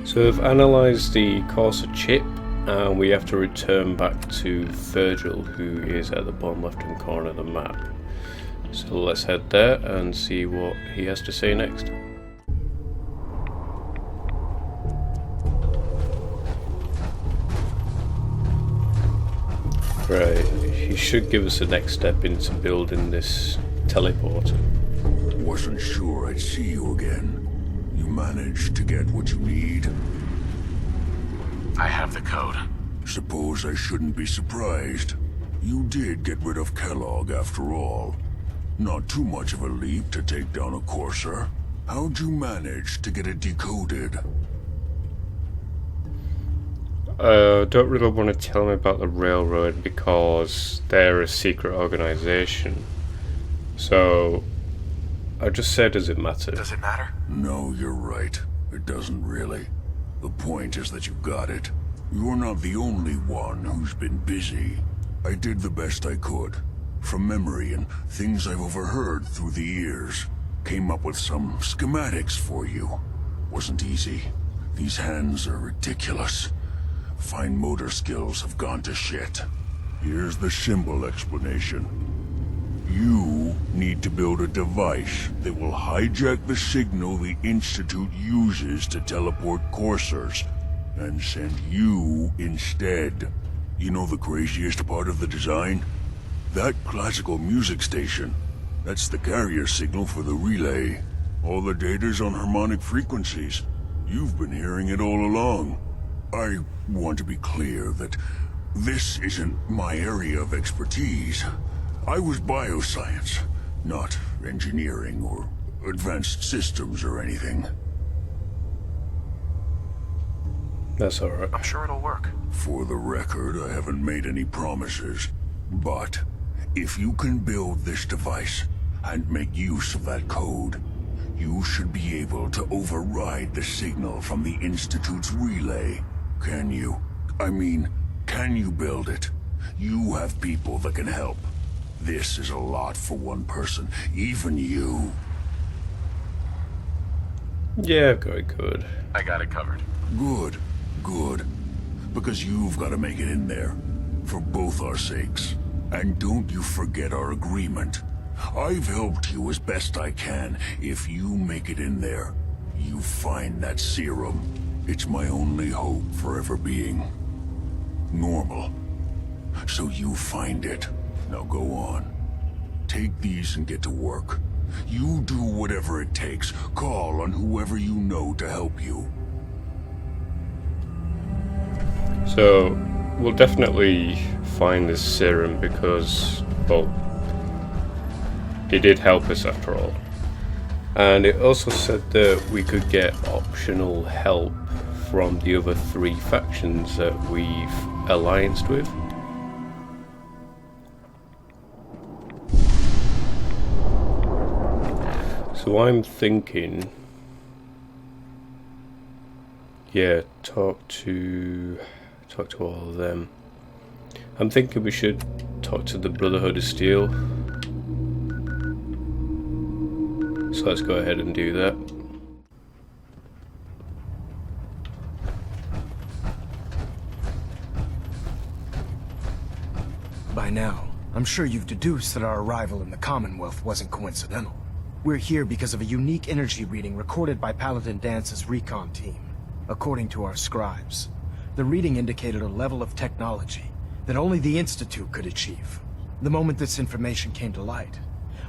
So I've analysed the Corsair chip, and we have to return back to Virgil, who is at the bottom left hand corner of the map. So let's head there and see what he has to say next. Right, he should give us the next step into building this teleporter. Wasn't sure I'd see you again. You managed to get what you need? I have the code. Suppose I shouldn't be surprised. You did get rid of Kellogg after all. Not too much of a leap to take down a Corsair. How'd you manage to get it decoded? Don't really want to tell me about the railroad because they're a secret organization. So I just say, does it matter? Does it matter? No, you're right. It doesn't really. The point is that you got it. You're not the only one who's been busy. I did the best I could. From memory and things I've overheard through the years. Came up with some schematics for you. Wasn't easy. These hands are ridiculous. Fine motor skills have gone to shit. Here's the symbol explanation. You need to build a device that will hijack the signal the Institute uses to teleport Corsairs, and send you instead. You know the craziest part of the design? That classical music station. That's the carrier signal for the relay. All the data's on harmonic frequencies. You've been hearing it all along. I want to be clear that this isn't my area of expertise. I was bioscience, not engineering or advanced systems or anything. That's alright. I'm sure it'll work. For the record, I haven't made any promises. But if you can build this device and make use of that code, you should be able to override the signal from the Institute's relay. Can you? I mean, can you build it? You have people that can help. This is a lot for one person, even you. Yeah, I've got it covered. I got it covered. Good, good. Because you've got to make it in there. For both our sakes. And don't you forget our agreement. I've helped you as best I can. If you make it in there, you find that serum. It's my only hope for ever being normal. So you find it. Now go on. Take these and get to work. You do whatever it takes. Call on whoever you know to help you. So we'll definitely find this serum because, well, it did help us after all. And it also said that we could get optional help from the other 3 factions that we've allianced with. So I'm thinking, yeah, talk to all of them. I'm thinking we should talk to the Brotherhood of Steel. So let's go ahead and do that. By now, I'm sure you've deduced that our arrival in the Commonwealth wasn't coincidental. We're here because of a unique energy reading recorded by Paladin Dance's recon team. According to our scribes, the reading indicated a level of technology that only the Institute could achieve. The moment this information came to light,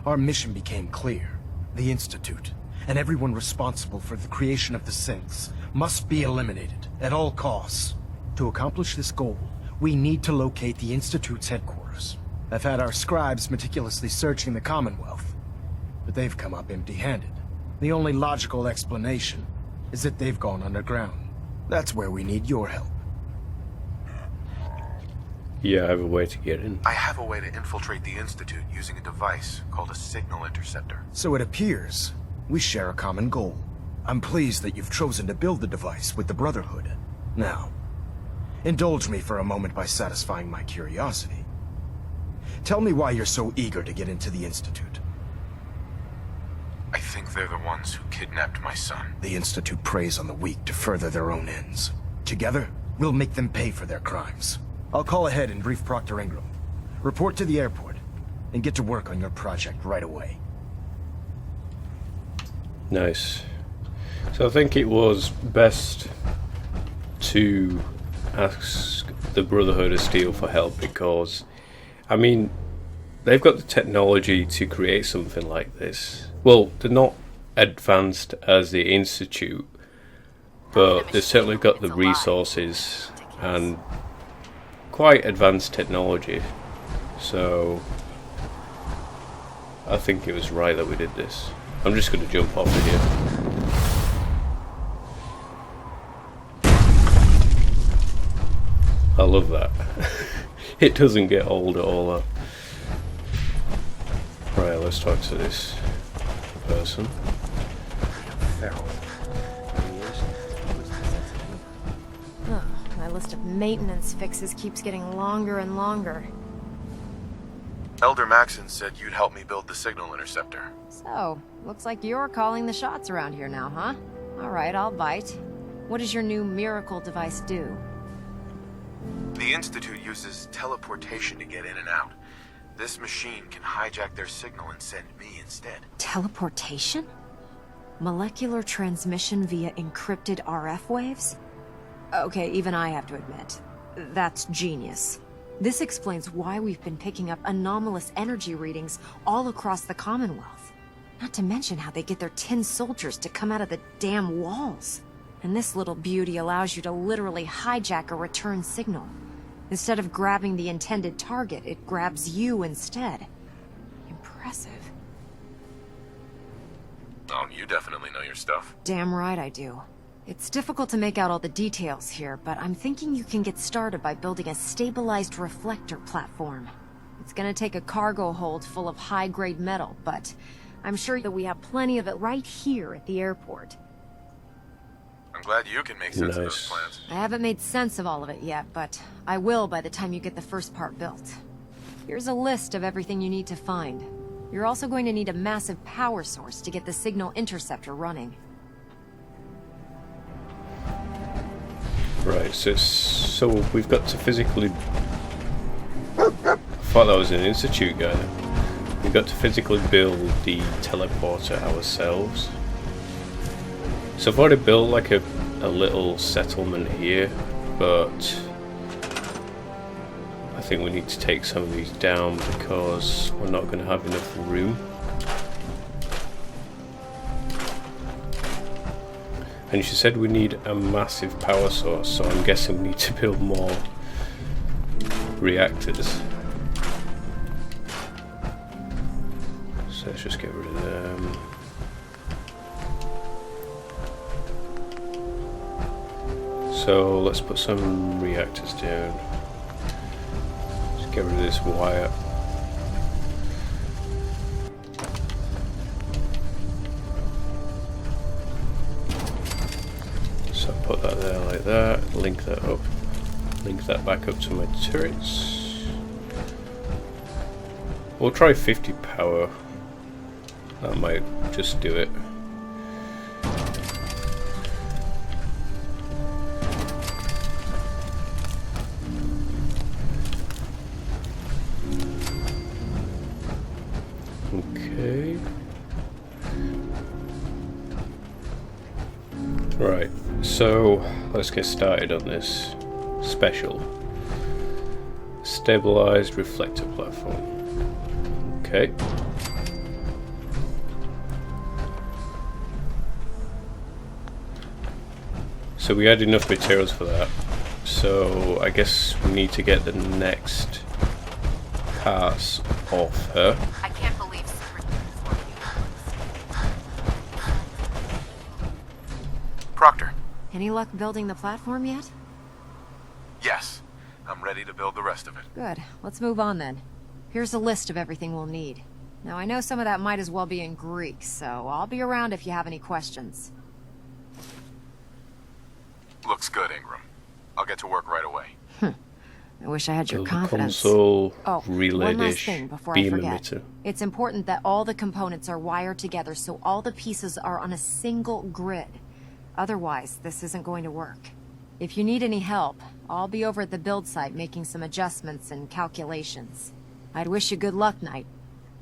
our mission became clear. The Institute, and everyone responsible for the creation of the synths, must be eliminated at all costs. To accomplish this goal, we need to locate the Institute's headquarters. I've had our scribes meticulously searching the Commonwealth, but they've come up empty-handed. The only logical explanation is that they've gone underground. That's where we need your help. Yeah, I have a way to get in. I have a way to infiltrate the Institute using a device called a signal interceptor. So it appears we share a common goal. I'm pleased that you've chosen to build the device with the Brotherhood. Now, indulge me for a moment by satisfying my curiosity. Tell me why you're so eager to get into the Institute. I think they're the ones who kidnapped my son. The Institute preys on the weak to further their own ends. Together, we'll make them pay for their crimes. I'll call ahead and brief Proctor Ingram. Report to the airport, and get to work on your project right away. Nice. So I think it was best to ask the Brotherhood of Steel for help because, I mean, they've got the technology to create something like this. Well, they're not advanced as the Institute, but they've certainly got the resources and quite advanced technology. So I think it was right that we did this. I'm just going to jump off of here. I love that. It doesn't get old at all. Right, let's talk to this person. Oh, my list of maintenance fixes keeps getting longer and longer. Elder Maxon said you'd help me build the signal interceptor. So, looks like you're calling the shots around here now, huh? Alright, I'll bite. What does your new miracle device do? The Institute uses teleportation to get in and out. This machine can hijack their signal and send me instead. Teleportation? Molecular transmission via encrypted RF waves? Okay, even I have to admit, that's genius. This explains why we've been picking up anomalous energy readings all across the Commonwealth. Not to mention how they get their tin soldiers to come out of the damn walls. And this little beauty allows you to literally hijack a return signal. Instead of grabbing the intended target, it grabs you instead. Impressive. Oh, you definitely know your stuff. Damn right I do. It's difficult to make out all the details here, but I'm thinking you can get started by building a stabilized reflector platform. It's gonna take a cargo hold full of high-grade metal, but I'm sure that we have plenty of it right here at the airport. I'm glad you can make sense of those plans. I haven't made sense of all of it yet, but I will by the time you get the first part built. Here's a list of everything you need to find. You're also going to need a massive power source to get the signal interceptor running. Right, so we've got to physically... I thought that was an Institute guy. We've got to physically build the teleporter ourselves. So I've already built like a little settlement here, but I think we need to take some of these down because we're not going to have enough room. And she said we need a massive power source, so I'm guessing we need to build more reactors. So let's just get rid of them. So let's put some reactors down. Just get rid of this wire. So put that there like that, link that up, link that back up to my turrets. We'll try 50 power. That might just do it. Okay. Right, so let's get started on this special stabilized reflector platform. Okay. So we had enough materials for that. So I guess we need to get the next parts off her. I can't believe Proctor. Any luck building the platform yet? Yes. I'm ready to build the rest of it. Good. Let's move on then. Here's a list of everything we'll need. Now I know some of that might as well be in Greek, so I'll be around if you have any questions. Looks good, Ingram. I'll get to work right away. I wish I had your Build a confidence. console, Oh, relay one last dish, thing before I beam forget. emitter. It's important that all the components are wired together so all the pieces are on a single grid. Otherwise, this isn't going to work. If you need any help, I'll be over at the build site making some adjustments and calculations. I'd wish you good luck, Knight,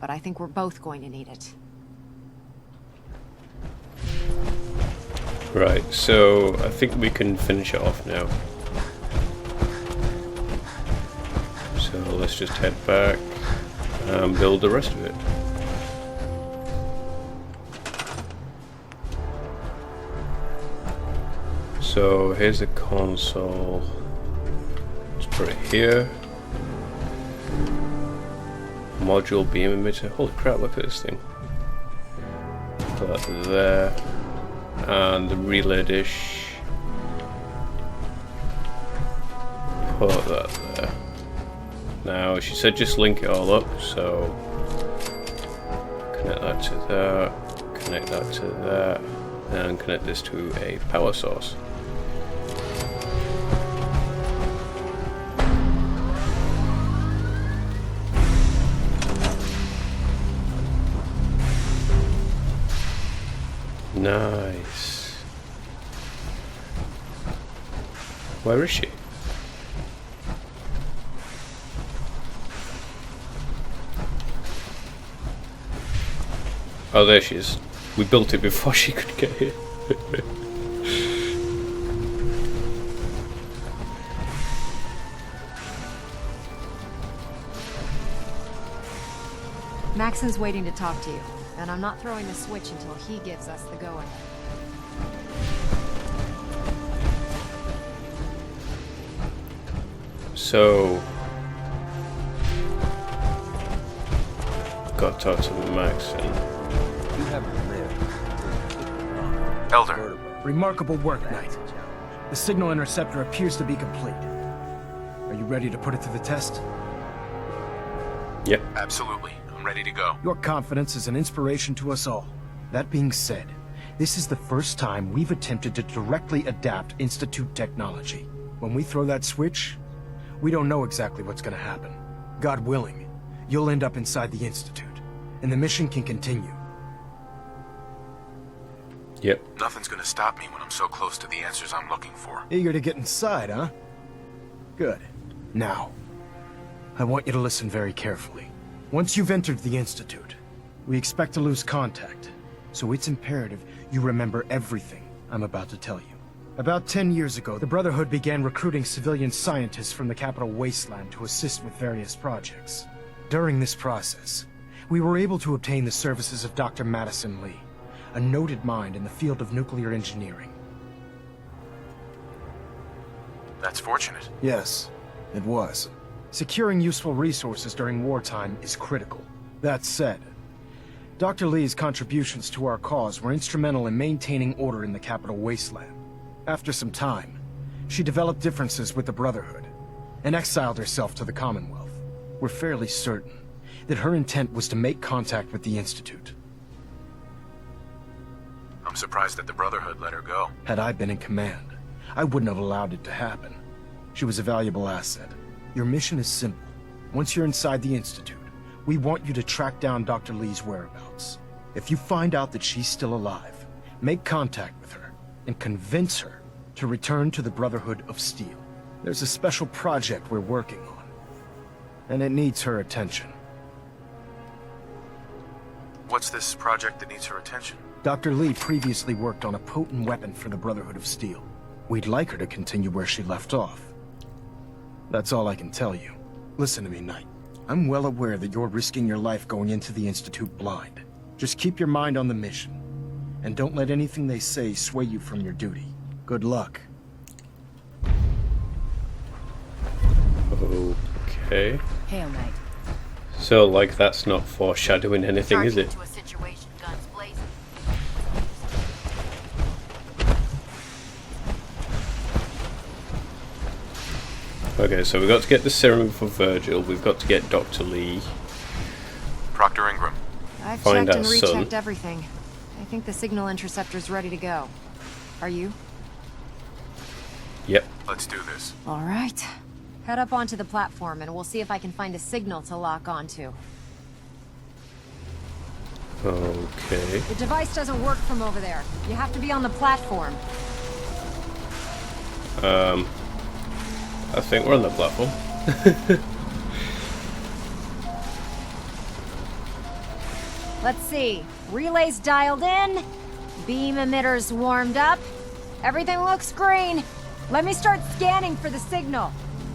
but I think we're both going to need it. Right, so I think we can finish it off now. So let's just head back and build the rest of it. So here's the console. Let's put it here. Module beam emitter. Holy crap, look at this thing. Put that there. And the relay dish. Put that there. Now, she said just link it all up, so connect that to that, connect that to that, and connect this to a power source. Nice. Where is she? Oh, there she is. We built it before she could get here. Maxon's waiting to talk to you, and I'm not throwing the switch until he gives us the go-ahead. So, got to talk to Maxon. Elder, Remarkable work, Knight. The signal interceptor appears to be complete. Are you ready to put it to the test? Yep. absolutely. I'm ready to go. Your confidence is an inspiration to us all. That being said, this is the first time we've attempted to directly adapt Institute technology. When we throw that switch, we don't know exactly what's gonna happen. God willing, you'll end up inside the Institute, and the mission can continue. Yep. Nothing's gonna stop me when I'm so close to the answers I'm looking for. Eager to get inside, huh? Good. Now, I want you to listen very carefully. Once you've entered the Institute, we expect to lose contact, so it's imperative you remember everything I'm about to tell you. About 10 years ago, the Brotherhood began recruiting civilian scientists from the capital wasteland to assist with various projects. During this process, we were able to obtain the services of Dr. Madison Lee, a noted mind in the field of nuclear engineering. That's fortunate. Yes, it was. Securing useful resources during wartime is critical. That said, Dr. Lee's contributions to our cause were instrumental in maintaining order in the capital wasteland. After some time, she developed differences with the Brotherhood and exiled herself to the Commonwealth. We're fairly certain that her intent was to make contact with the Institute. I'm surprised that the Brotherhood let her go. Had I been in command, I wouldn't have allowed it to happen. She was a valuable asset. Your mission is simple. Once you're inside the Institute, we want you to track down Dr. Lee's whereabouts. If you find out that she's still alive, make contact with her and convince her to return to the Brotherhood of Steel. There's a special project we're working on, and it needs her attention. What's this project that needs her attention? Dr. Lee previously worked on a potent weapon for the Brotherhood of Steel. We'd like her to continue where she left off. That's all I can tell you. Listen to me, Knight. I'm well aware that you're risking your life going into the Institute blind. Just keep your mind on the mission, and don't let anything they say sway you from your duty. Good luck. Okay. Hail, Knight. So, like, that's not foreshadowing anything, is it? To a situation, guns blazing. Okay, so we've got to get the serum for Virgil, we've got to get Dr. Lee. Proctor Ingram. I've Find checked our and son. rechecked everything. I think the signal interceptor's ready to go. Are you? Yep. Let's do this. All right. Head up onto the platform and we'll see if I can find a signal to lock onto. Okay. The device doesn't work from over there. You have to be on the platform. I think we're on the platform. Let's see. Relays dialed in. Beam emitters warmed up. Everything looks green. Let me start scanning for the signal.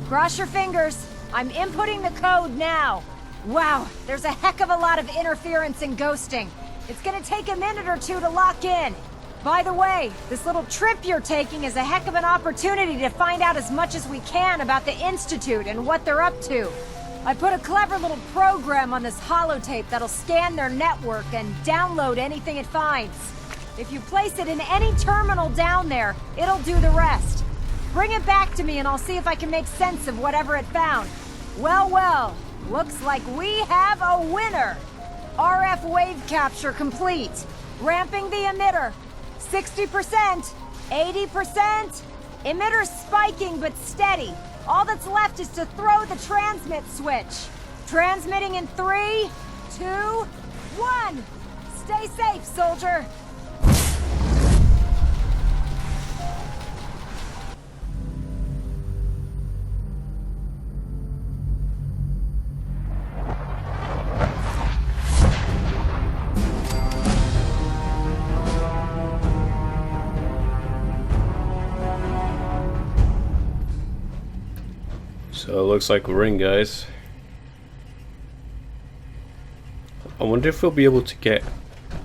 Cross your fingers. I'm inputting the code now. Wow, there's a heck of a lot of interference and ghosting. It's gonna take a minute or two to lock in. By the way, this little trip you're taking is a heck of an opportunity to find out as much as we can about the Institute and what they're up to. I put a clever little program on this holotape that'll scan their network and download anything it finds. If you place it in any terminal down there, it'll do the rest. Bring it back to me and I'll see if I can make sense of whatever it found. Well, well, looks like we have a winner. RF wave capture complete. Ramping the emitter. 60%, 80%. Emitter spiking but steady. All that's left is to throw the transmit switch. Transmitting in 3, 2, 1. Stay safe, soldier. So it looks like we're in, guys. I wonder if we'll be able to get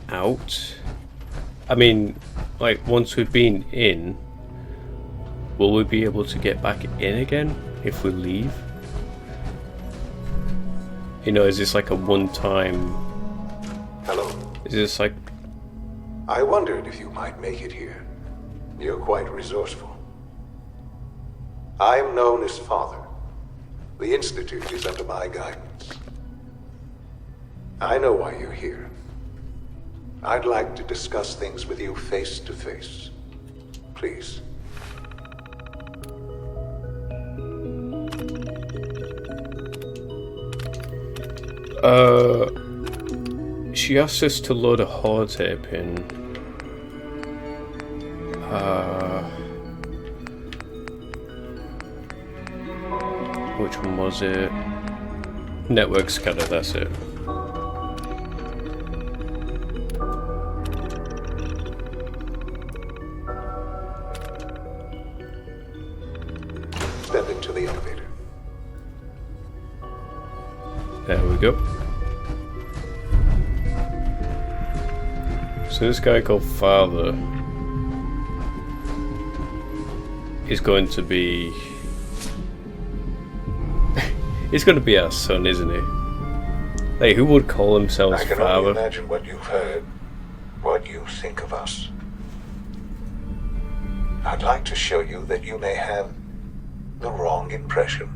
out. I mean, like, once we've been in, will we be able to get back in again if we leave? You know, is this like a one-time... Hello. Is this like... I wondered if you might make it here. You're quite resourceful. I am known as Father. The Institute is under my guidance. I know why you're here. I'd like to discuss things with you face to face. Please. She asked us to load a holotape in. Which one was it? Network scanner, that's it. Step into the elevator. There we go. So this guy called Father is going to be... he's going to be our son, isn't he? Hey, who would call themselves I can Father? only imagine what you've heard, what you think of us. I'd like to show you that you may have the wrong impression.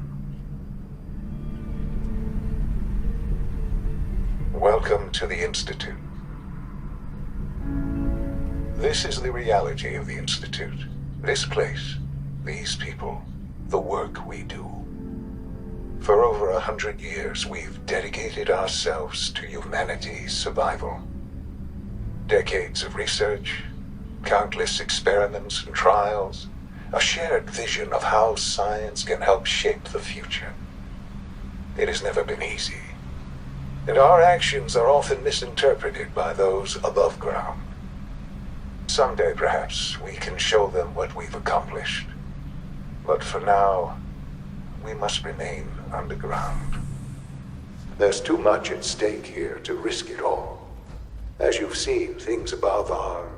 Welcome to the Institute. This is the reality of the Institute. This place, these people, the work we do. For over 100 years, we've dedicated ourselves to humanity's survival. Decades of research, countless experiments and trials, a shared vision of how science can help shape the future. It has never been easy, and our actions are often misinterpreted by those above ground. Someday, perhaps, we can show them what we've accomplished. But for now, we must remain underground. There's too much at stake here to risk it all. As you've seen, things above are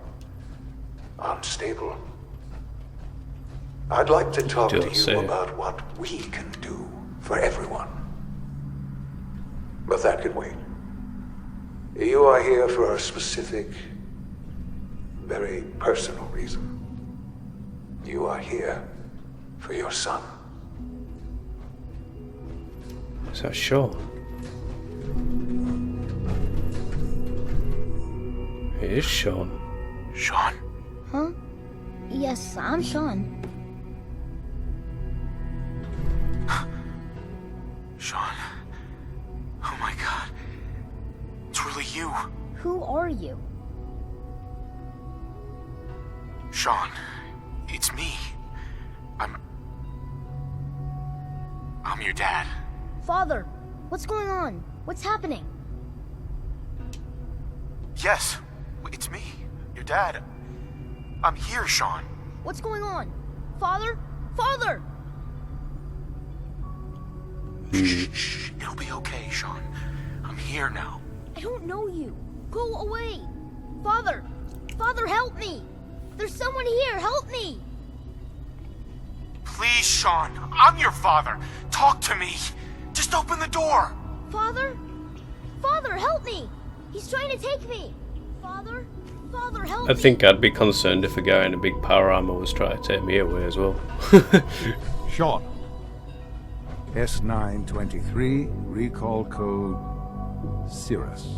unstable. I'd like to talk to you about what we can do for everyone. But that can wait. You are here for a specific, very personal reason. You are here for your son. Is that Shaun? It is Shaun. Shaun? Huh? Yes, I'm Shaun. are you? Shaun, it's me. I'm your dad. Father, what's going on? What's happening? Yes, it's me, your dad. I'm here, Shaun. What's going on? Father? Father! Shh. It'll be okay, Shaun. I'm here now. I don't know you. Go away. Father! Father, help me! There's someone here, help me! Please, Shaun. I'm your father. Talk to me. Just open the door. Father? Father, help me! He's trying to take me! Father? Father, help me! I think I'd be concerned if a guy in a big power armor was trying to take me away as well. Shaun. S923, recall code Cirrus.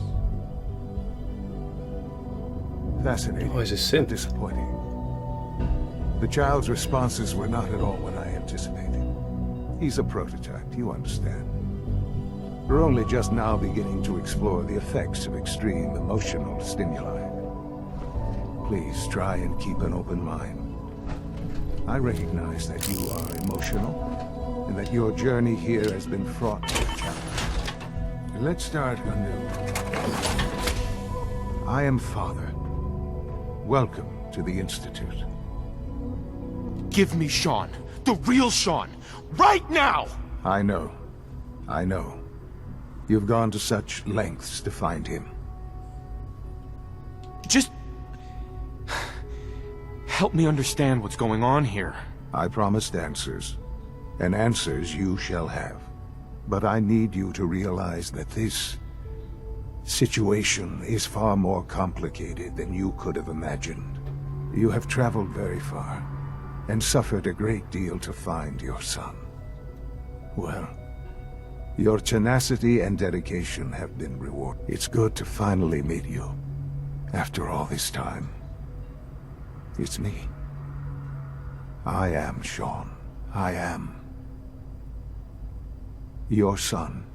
Fascinating. Oh, is it and synth? disappointing. The child's responses were not at all what I anticipated. He's a prototype, you understand. We're only just now beginning to explore the effects of extreme emotional stimuli. Please try and keep an open mind. I recognize that you are emotional, and that your journey here has been fraught with challenge. Let's start anew. I am Father. Welcome to the Institute. Give me Shaun. The real Shaun. Right now! I know. I know. You've gone to such lengths to find him. Just... help me understand what's going on here. I promised answers, and answers you shall have. But I need you to realize that this situation is far more complicated than you could have imagined. You have traveled very far, and suffered a great deal to find your son. Well, your tenacity and dedication have been rewarded. It's good to finally meet you, after all this time. It's me. I am Shaun. I am your son.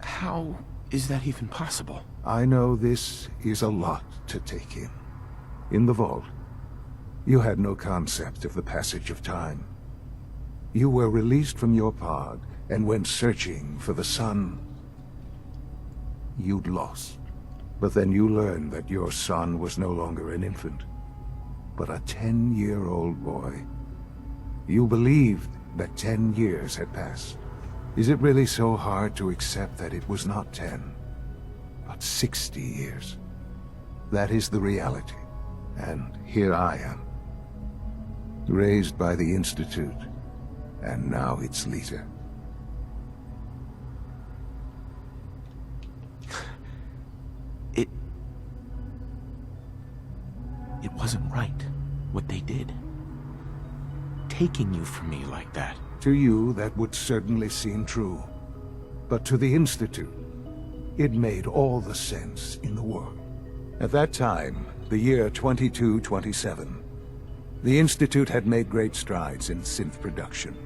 How is that even possible? I know this is a lot to take in. In the vault, you had no concept of the passage of time. You were released from your pod and went searching for the son you'd lost. But then you learned that your son was no longer an infant, but a 10-year-old boy. You believed that 10 years had passed. Is it really so hard to accept that it was not 10, but 60 years? That is the reality. And here I am, raised by the Institute, and now its leader. It wasn't right, what they did. Taking you from me like that. To you, that would certainly seem true. But to the Institute, it made all the sense in the world. At that time, the year 2227, the Institute had made great strides in synth production.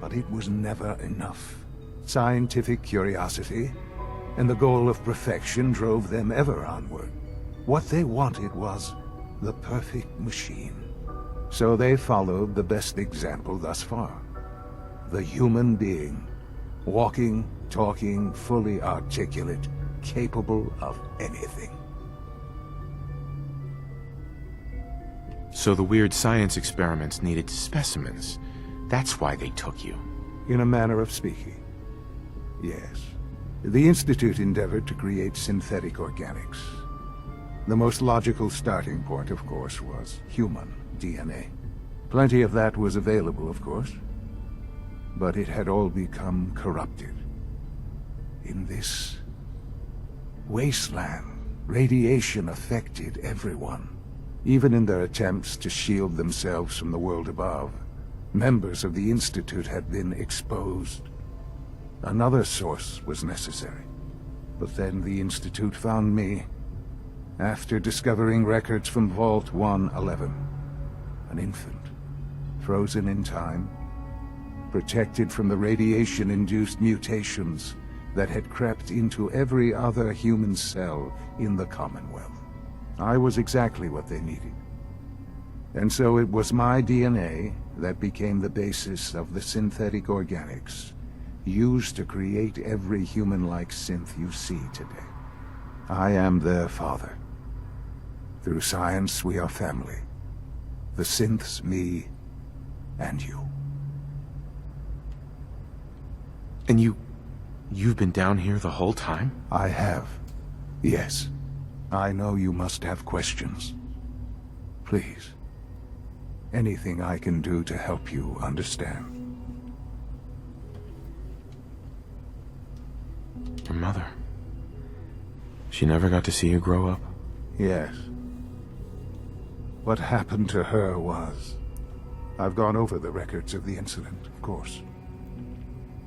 But it was never enough. Scientific curiosity and the goal of perfection drove them ever onward. What they wanted was the perfect machine. So they followed the best example thus far. The human being. Walking, talking, fully articulate, capable of anything. So the weird science experiments needed specimens. That's why they took you. In a manner of speaking. Yes. The Institute endeavored to create synthetic organics. The most logical starting point, of course, was human DNA. Plenty of that was available, of course. But it had all become corrupted. In this wasteland, radiation affected everyone. Even in their attempts to shield themselves from the world above, members of the Institute had been exposed. Another source was necessary. But then the Institute found me, after discovering records from Vault 111. An infant, frozen in time, protected from the radiation-induced mutations that had crept into every other human cell in the Commonwealth. I was exactly what they needed. And so it was my DNA that became the basis of the synthetic organics used to create every human-like synth you see today. I am their father. Through science, we are family. The synths, me, and you. And you've been down here the whole time? I have. Yes. I know you must have questions. Please. Anything I can do to help you understand. Your mother. She never got to see you grow up? Yes. What happened to her was... I've gone over the records of the incident, of course.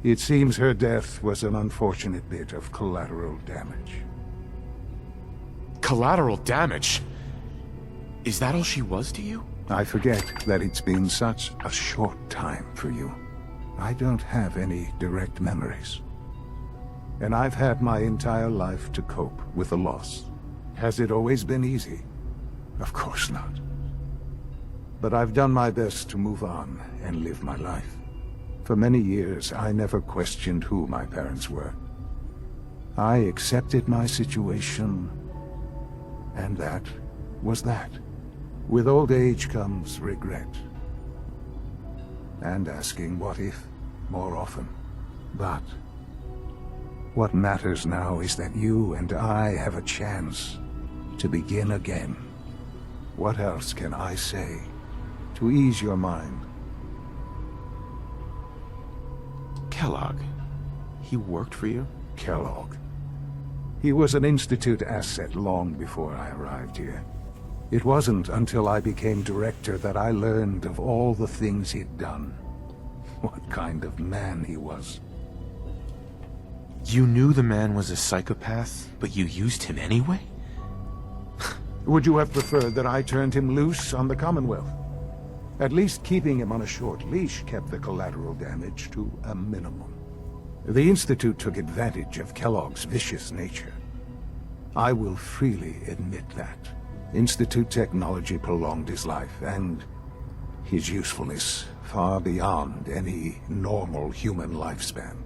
It seems her death was an unfortunate bit of collateral damage. Collateral damage? Is that all she was to you? I forget that it's been such a short time for you. I don't have any direct memories. And I've had my entire life to cope with the loss. Has it always been easy? Of course not. But I've done my best to move on and live my life. For many years, I never questioned who my parents were. I accepted my situation, and that was that. With old age comes regret. And asking what if more often. But what matters now is that you and I have a chance to begin again. What else can I say to ease your mind? Kellogg. He worked for you? Kellogg. He was an Institute asset long before I arrived here. It wasn't until I became director that I learned of all the things he'd done. What kind of man he was. You knew the man was a psychopath, but you used him anyway? Would you have preferred that I turned him loose on the Commonwealth? At least keeping him on a short leash kept the collateral damage to a minimum. The Institute took advantage of Kellogg's vicious nature. I will freely admit that. Institute technology prolonged his life, and his usefulness far beyond any normal human lifespan.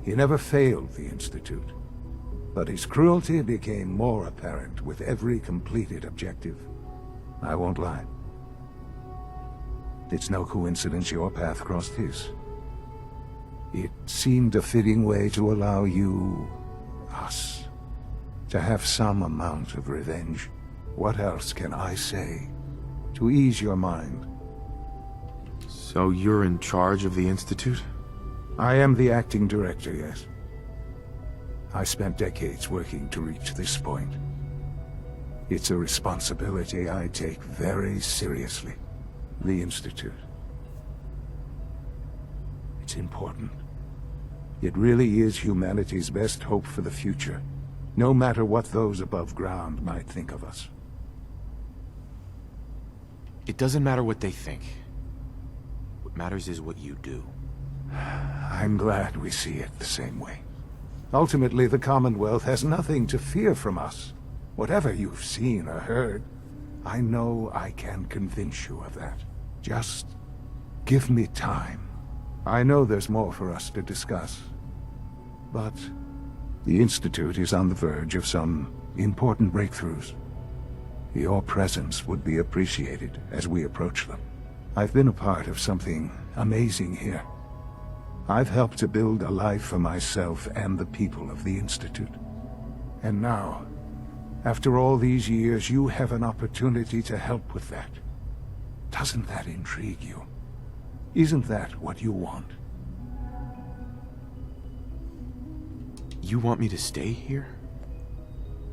He never failed the Institute, but his cruelty became more apparent with every completed objective. I won't lie. It's no coincidence your path crossed his. It seemed a fitting way to allow you, us, to have some amount of revenge. What else can I say to ease your mind? So you're in charge of the Institute? I am the acting director, yes. I spent decades working to reach this point. It's a responsibility I take very seriously. The Institute. It's important. It really is humanity's best hope for the future, no matter what those above ground might think of us. It doesn't matter what they think. What matters is what you do. I'm glad we see it the same way. Ultimately, the Commonwealth has nothing to fear from us. Whatever you've seen or heard, I know I can convince you of that. Just give me time. I know there's more for us to discuss. But the Institute is on the verge of some important breakthroughs. Your presence would be appreciated as we approach them. I've been a part of something amazing here. I've helped to build a life for myself and the people of the Institute. And now, after all these years, you have an opportunity to help with that. Doesn't that intrigue you? Isn't that what you want? You want me to stay here?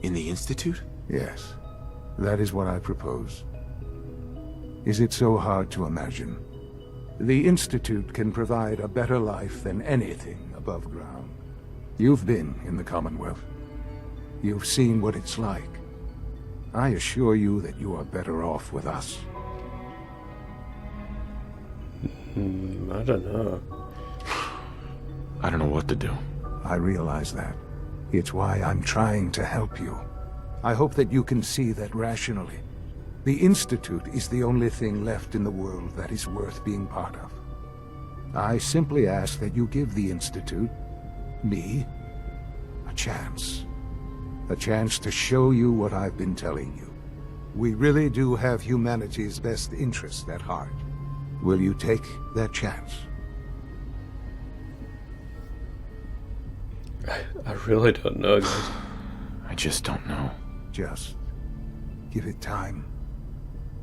In the Institute? Yes. That is what I propose. Is it so hard to imagine? The Institute can provide a better life than anything above ground. You've been in the Commonwealth. You've seen what it's like. I assure you that you are better off with us. I don't know. I don't know what to do. I realize that. It's why I'm trying to help you. I hope that you can see that rationally. The Institute is the only thing left in the world that is worth being part of. I simply ask that you give the Institute, me, a chance. A chance to show you what I've been telling you. We really do have humanity's best interest at heart. Will you take that chance? I really don't know, guys. I just don't know. Just give it time.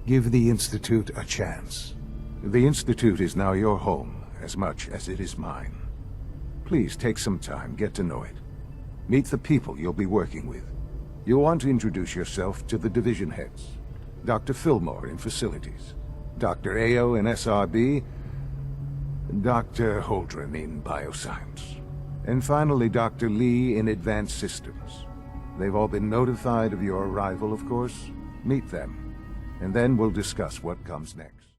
Give the Institute a chance. The Institute is now your home as much as it is mine. Please take some time, get to know it. Meet the people you'll be working with. You'll want to introduce yourself to the division heads. Dr. Fillmore in Facilities, Dr. Ao in SRB, Dr. Holdren in Bioscience, and finally Dr. Lee in Advanced Systems. They've all been notified of your arrival, of course. Meet them, and then we'll discuss what comes next.